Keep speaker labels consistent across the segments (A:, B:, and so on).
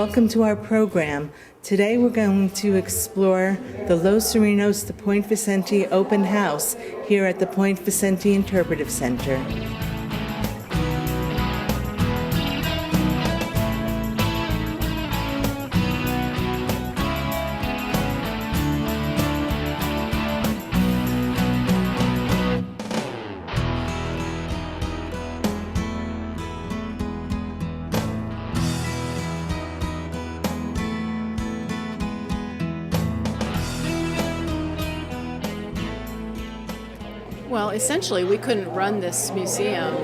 A: welcome to our program. Today we're going to explore the Los Serenos to Point Vicente open house here at the Point Vicente Interpretive Center.
B: Well, essentially, we couldn't run this museum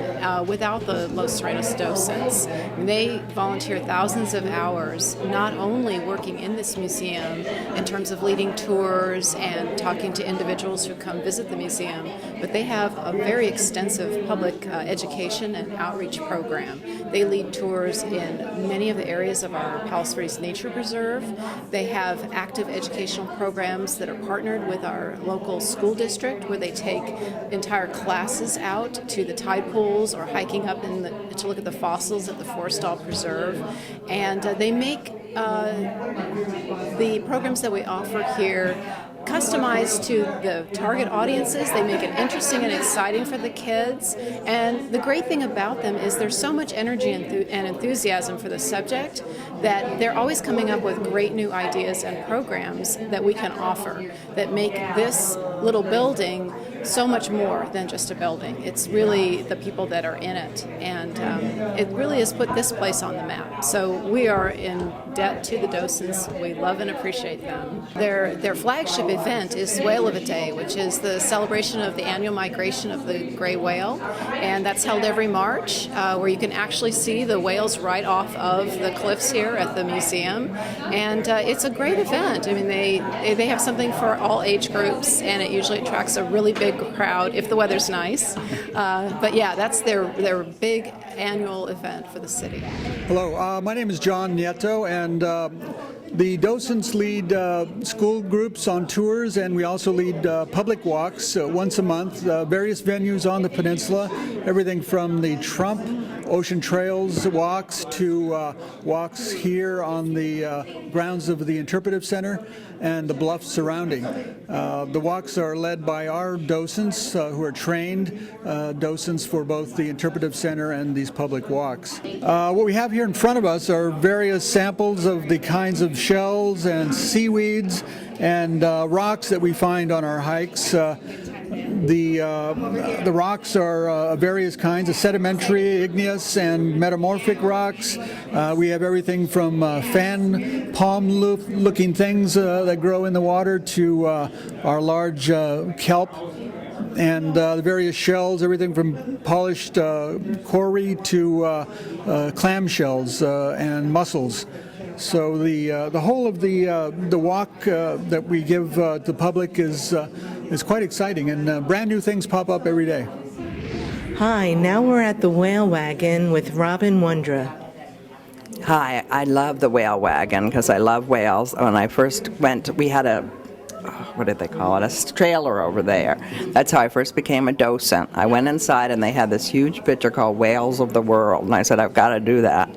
B: without the Los Serenos docents. They volunteer thousands of hours, not only working in this museum in terms of leading tours and talking to individuals who come visit the museum, but they have a very extensive public education and outreach program. They lead tours in many of the areas of our Palos Verdes Nature Preserve. They have active educational programs that are partnered with our local school district, where they take entire classes out to the tide pools or hiking up to look at the fossils at the Forestall Preserve. And they make the programs that we offer here customized to the target audiences. They make it interesting and exciting for the kids. And the great thing about them is there's so much energy and enthusiasm for the subject that they're always coming up with great new ideas and programs that we can offer that make this little building so much more than just a building. It's really the people that are in it, and it really has put this place on the map. So we are in debt to the docents. We love and appreciate them. Their flagship event is Whale of a Day, which is the celebration of the annual migration of the gray whale, and that's held every March, where you can actually see the whales right off of the cliffs here at the museum. And it's a great event. I mean, they have something for all age groups, and it usually attracts a really big crowd if the weather's nice. But yeah, that's their big annual event for the city.
C: Hello, my name is John Nieto, and the docents lead school groups on tours, and we also lead public walks once a month, various venues on the peninsula, everything from the Trump Ocean Trails walks to walks here on the grounds of the Interpretive Center and the bluffs surrounding. The walks are led by our docents who are trained docents for both the Interpretive Center and these public walks. What we have here in front of us are various samples of the kinds of shells and seaweeds and rocks that we find on our hikes. The rocks are various kinds of sedimentary, igneous, and metamorphic rocks. We have everything from fan palm-looking things that grow in the water to our large kelp, and the various shells, everything from polished cory to clam shells and mussels. So the whole of the walk that we give the public is quite exciting, and brand new things pop up every day.
A: Hi, now we're at the Whale Wagon with Robin Wondra.
D: Hi, I love the Whale Wagon because I love whales. When I first went, we had a trailer over there. That's how I first became a docent. I went inside and they had this huge picture called Whales of the World, and I said, I've got to do that.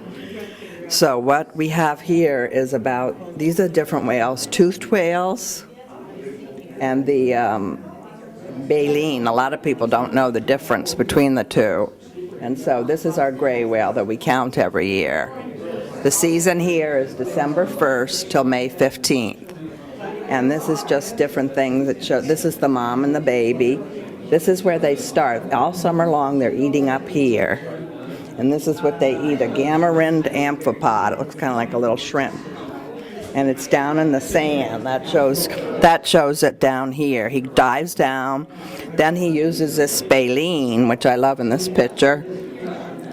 D: So what we have here is these are different whales, toothed whales and the baleen. A lot of people don't know the difference between the two. And so this is our gray whale that we count every year. The season here is December 1st till May 15th. And this is just different things that show. This is the mom and the baby. This is where they start. All summer long they're eating up here. And this is what they eat, a gamma-rind amphipod. It looks kind of like a little shrimp. And it's down in the sand. That shows it down here. He dives down. Then he uses this baleen, which I love in this picture,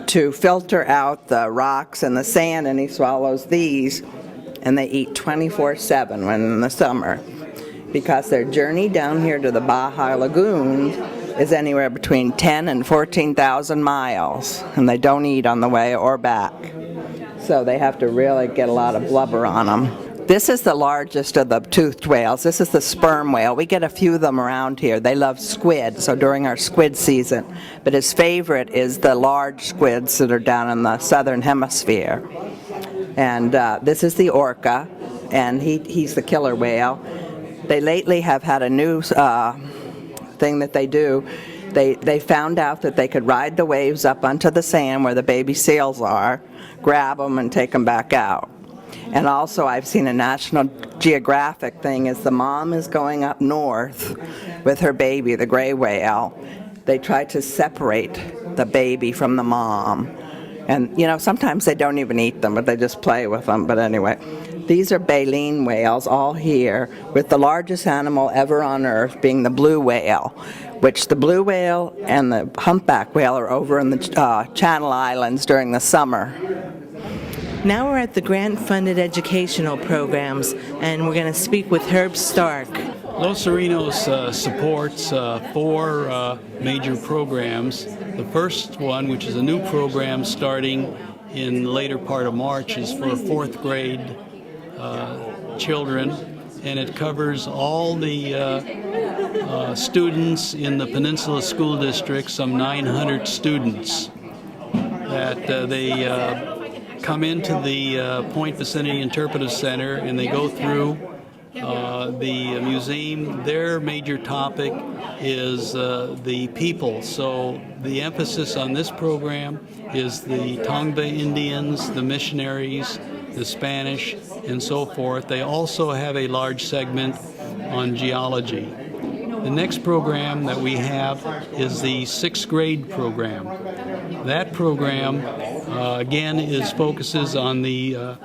D: to filter out the rocks and the sand, and he swallows these. And they eat 24/7 when in the summer, because their journey down here to the Baja Lagoon is anywhere between 10 and 14,000 miles, and they don't eat on the way or back. So they have to really get a lot of blubber on them. This is the largest of the toothed whales. This is the sperm whale. We get a few of them around here. They love squid, so during our squid season. But his favorite is the large squids that are down in the southern hemisphere. And this is the orca, and he's the killer whale. They lately have had a new thing that they do. They found out that they could ride the waves up onto the sand where the baby seals are, grab them and take them back out. And also I've seen a National Geographic thing is the mom is going up north with her baby, the gray whale. They try to separate the baby from the mom. And, you know, sometimes they don't even eat them, but they just play with them. But anyway, these are baleen whales all here, with the largest animal ever on Earth being the blue whale, which the blue whale and the humpback whale are over in the Channel Islands during the summer.
A: Now we're at the grant-funded educational programs, and we're going to speak with Herb Stark.
E: Los Serenos supports 4 major programs. The first one, which is a new program starting in the later part of March, is for 4th grade children, and it covers all the students in the Peninsula School District, some 900 students, that they come into the Point Vicinity Interpretive Center, and they go through the museum. Their major topic is the people. So the emphasis on this program is the Tongva Indians, the missionaries, the Spanish, and so forth. They also have a large segment on geology. The next program that we have is the 6th grade program. That program, again, focuses on the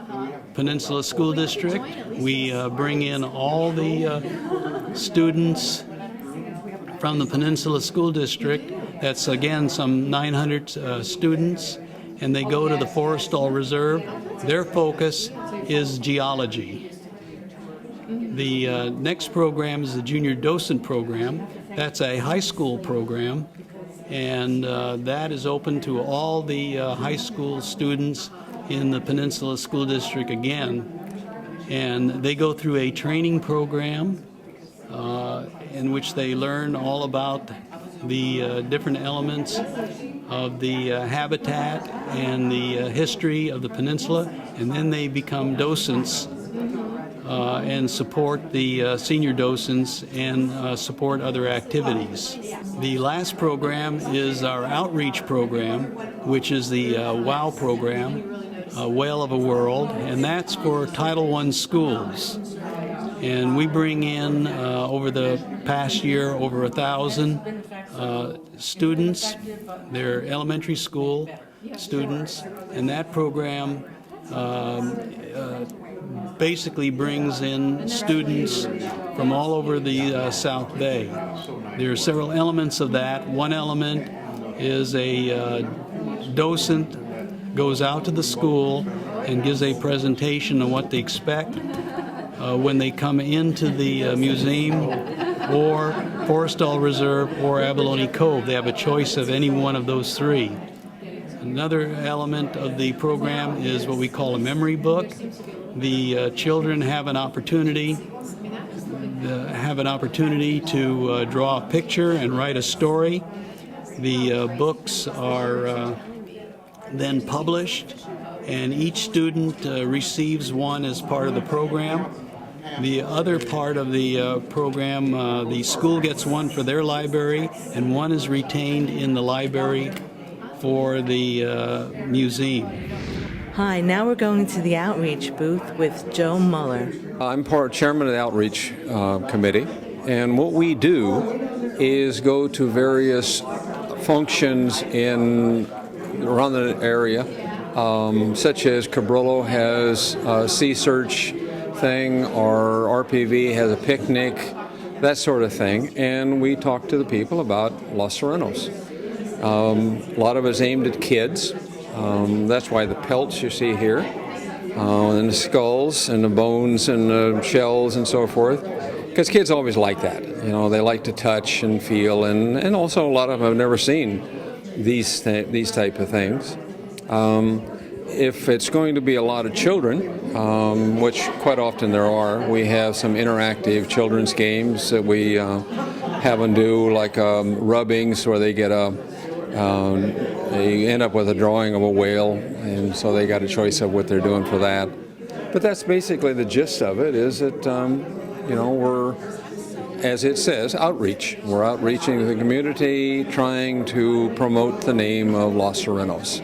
E: Peninsula School District. We bring in all the students from the Peninsula School District. That's, again, some 900 students, and they go to the Forestall Reserve. Their focus is geology. The next program is the Junior Docent Program. That's a high school program, and that is open to all the high school students in the Peninsula School District again. And they go through a training program in which they learn all about the different elements of the habitat and the history of the peninsula, and then they become docents and support the senior docents and support other activities. The last program is our outreach program, which is the WOW program, Whale of a World, and that's for Title I schools. And we bring in, over the past year, over 1,000 students. They're elementary school students, and that program basically brings in students from all over the South Bay. There are several elements of that. One element is a docent goes out to the school and gives a presentation on what they expect when they come into the museum or Forestall Reserve or Abalone Cove. They have a choice of any one of those 3. Another element of the program is what we call a memory book. The children have an opportunity to draw a picture and write a story. The books are then published, and each student receives one as part of the program. The other part of the program, the school gets one for their library, and one is retained in the library for the museum.
A: Hi, now we're going to the outreach booth with Joe Muller.
F: I'm chairman of the outreach committee, and what we do is go to various functions around the area, such as Cabrillo has a sea search thing, or RPV has a picnic, that sort of thing, and we talk to the people about Los Serenos. A lot of it is aimed at kids. That's why the pelts you see here, and the skulls and the bones and the shells and so forth, because kids always like that. You know, they like to touch and feel, and also a lot of them have never seen these type of things. If it's going to be a lot of children, which quite often there are, we have some interactive children's games that we have them do, like rubbings, where they get a They end up with a drawing of a whale, and so they got a choice of what they're doing for that. But that's basically the gist of it, is that, we're, as it says, outreach. We're outreaching to the community, trying to promote the name of Los Serenos.